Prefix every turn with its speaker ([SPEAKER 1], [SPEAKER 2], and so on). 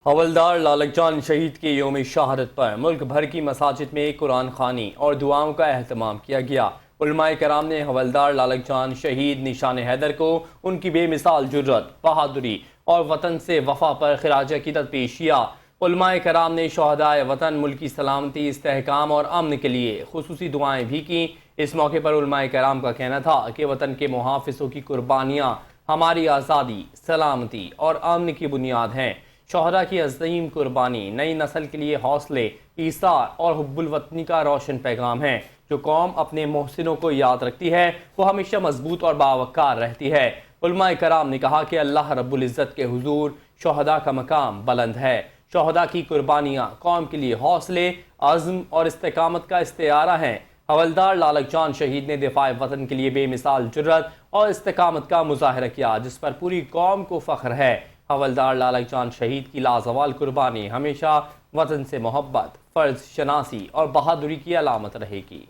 [SPEAKER 1] حولدار لالک جان شہید کے یوم شہادت پر ملک بھر کی مساجد میں قرآن خوانی اور دعاؤں کا اہتمام کیا گیا۔ علماء کرام نے حولدار لالک جان شہید نشان حیدر کو ان کی بے مثال جرت، بہادری اور وطن سے وفا پر خراج عقیدت پیش کیا۔ علماء کرام نے شہدائے وطن ملک کی سلامتی، استحکام اور امن کے لیے خصوصی دعائیں بھی کیں۔ اس موقع پر علماء کرام کا کہنا تھا کہ وطن کے محافظوں کی قربانیاں ہماری آزادی، سلامتی اور امن کی بنیاد ہیں۔ شہداء کی عظیم قربانی نئی نسل کے لیے حوصلے، ایثار اور حب الوطنی کا روشن پیغام ہے۔ جو قوم اپنے محسنوں کو یاد رکھتی ہے وہ ہمیشہ مضبوط اور باوقار رہتی ہے۔ علماء کرام نے کہا کہ اللہ رب العزت کے حضور شہداء کا مقام بلند ہے۔ شہداء کی قربانیاں قوم کے لیے حوصلے، عزم اور استقامت کا استعارہ ہیں۔ حولدار لالک جان شہید نے دفاع وطن کے لیے بے مثال جرت اور استقامت کا مظاہرہ کیا، جس پر پوری قوم کو فخر ہے۔ حولدار لالک جان شہید کی لازوال قربانی ہمیشہ وطن سے محبت، فرض شناسی اور بہادری کی علامت رہے گی۔